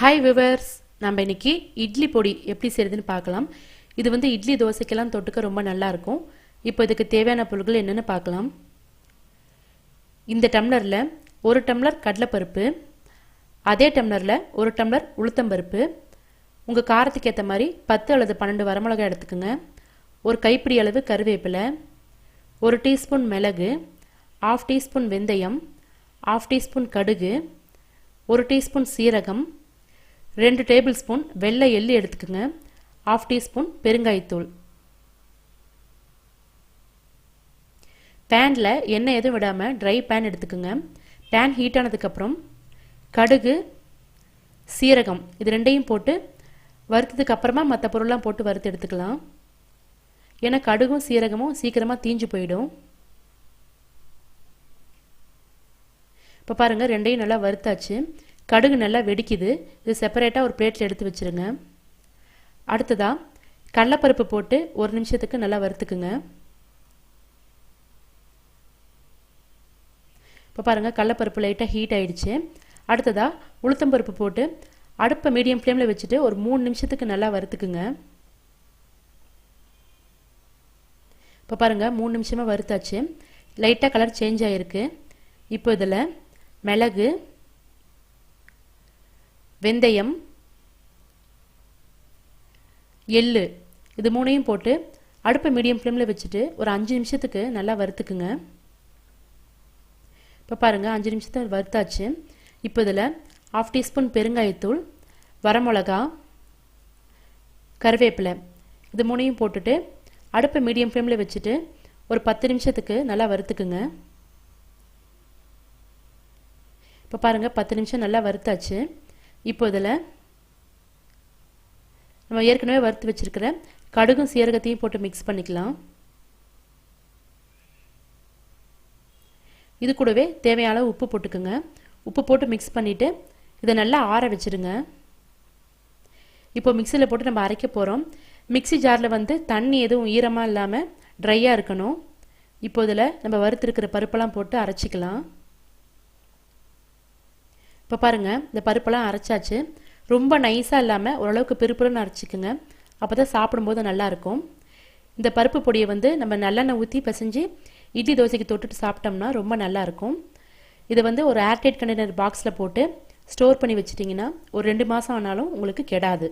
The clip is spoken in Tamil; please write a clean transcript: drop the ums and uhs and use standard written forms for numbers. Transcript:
ஹாய் விவர்ஸ், நம்ம இன்னைக்கு இட்லி பொடி எப்படி செய்யறதுன்னு பார்க்கலாம். இது வந்து இட்லி தோசைக்கெல்லாம் தொட்டுக்க ரொம்ப நல்லா இருக்கும். இப்போ இதுக்கு தேவையான பொருட்கள் என்னென்னு பார்க்கலாம். இந்த டம்ளரில் ஒரு டம்ளர் கடலைப்பருப்பு, அதே டம்ளரில் ஒரு டம்ளர் உளுத்தம்பருப்பு, உங்கள் காரத்துக்கு ஏற்ற மாதிரி 10 அல்லது 12 வரமிளகாய் எடுத்துக்கோங்க. ஒரு கைப்பிடி அளவு கருவேப்பிலை, 1 டீஸ்பூன் மிளகு, 1/2 டீஸ்பூன் வெந்தயம், 1/2 டீஸ்பூன் கடுகு, 1 டீஸ்பூன் சீரகம், 2 டேபிள் ஸ்பூன் வெள்ளை எள்ளு எடுத்துக்கோங்க. 1/2 டீஸ்பூன் பெருங்காயத்தூள். பேனில் எண்ணெய் எதுவும் விடாமல் ட்ரை பேன் எடுத்துக்கோங்க. பேன் ஹீட் ஆனதுக்கப்புறம் கடுகு, சீரகம் இது ரெண்டையும் போட்டு வறுத்ததுக்கு அப்புறமா மற்ற பொருள்லாம் போட்டு வறுத்து எடுத்துக்கலாம். ஏன்னா கடுகும் சீரகமும் சீக்கிரமாக தீஞ்சு போயிடும். இப்போ பாருங்கள், ரெண்டையும் நல்லா வறுத்தாச்சு. கடுகு நல்லா வெடிக்குது. இது செப்பரேட்டாக ஒரு பிளேட்டில் எடுத்து வச்சுருங்க. அடுத்ததாக கடலைப்பருப்பு போட்டு 1 நிமிஷத்துக்கு நல்லா வறுத்துக்குங்க. இப்போ பாருங்கள், கடலைப்பருப்பு லைட்டாக ஹீட் ஆயிடுச்சு. அடுத்ததாக உளுத்தம்பருப்பு போட்டு அடுப்பை மீடியம் ஃப்ளேமில் வச்சுட்டு ஒரு 3 நிமிஷத்துக்கு நல்லா வறுத்துக்குங்க. இப்போ பாருங்கள், 3 நிமிஷமாக வறுத்தாச்சு. லைட்டாக கலர் சேஞ்ச் ஆகிருக்கு. இப்போ இதில் மிளகு, வெந்தயம், எள்ளு இது 3ஐயும் போட்டு அடுப்பை மீடியம் ஃப்ளேமில் வச்சுட்டு ஒரு 5 நிமிஷத்துக்கு நல்லா வறுத்துக்குங்க. இப்போ பாருங்கள், 5 நிமிஷத்துக்கு வறுத்தாச்சு. இப்போ இதில் 1/2 டீஸ்பூன் பெருங்காயத்தூள், வரமிளகா, கருவேப்பிலை இது 3ஐயும் போட்டுட்டு அடுப்பை மீடியம் ஃப்ளேமில் வச்சுட்டு ஒரு 10 நிமிஷத்துக்கு நல்லா வறுத்துக்குங்க. இப்போ பாருங்கள், 10 நிமிஷம் நல்லா வறுத்தாச்சு. இப்போ இதில் நம்ம ஏற்கனவே வறுத்து வச்சிருக்கிற கடுகும் சீரகத்தையும் போட்டு மிக்ஸ் பண்ணிக்கலாம். இது கூடவே தேவையான அளவு உப்பு போட்டுக்குங்க. உப்பு போட்டு மிக்ஸ் பண்ணிவிட்டு இதை நல்லா ஆற வச்சுருங்க. இப்போ மிக்சியில் போட்டு நம்ம அரைக்க போகிறோம். மிக்சி ஜாரில் வந்து தண்ணி எதுவும் ஈரமாக இல்லாமல் ட்ரையாக இருக்கணும். இப்போ இதில் நம்ம வறுத்துருக்கிற பருப்பெல்லாம் போட்டு அரைச்சிக்கலாம். இப்போ பாருங்கள், இந்த பருப்பெல்லாம் அரைச்சாச்சு. ரொம்ப நைஸாக இல்லாமல் ஓரளவுக்கு பிறுபிறுன்னு அரைச்சிக்குங்க. அப்போ தான் சாப்பிடும்போது நல்லாயிருக்கும். இந்த பருப்பு பொடியை வந்து நம்ம நல்லெண்ணெய் ஊற்றி பிசைஞ்சு இட்லி தோசைக்கு தொட்டுட்டு சாப்பிட்டோம்னா ரொம்ப நல்லாயிருக்கும். இதை வந்து ஒரு ஏர்டைட் கண்டெய்னர் பாக்ஸில் போட்டு ஸ்டோர் பண்ணி வச்சிட்டிங்கன்னா ஒரு 2 மாதம் ஆனாலும் உங்களுக்கு கெடாது.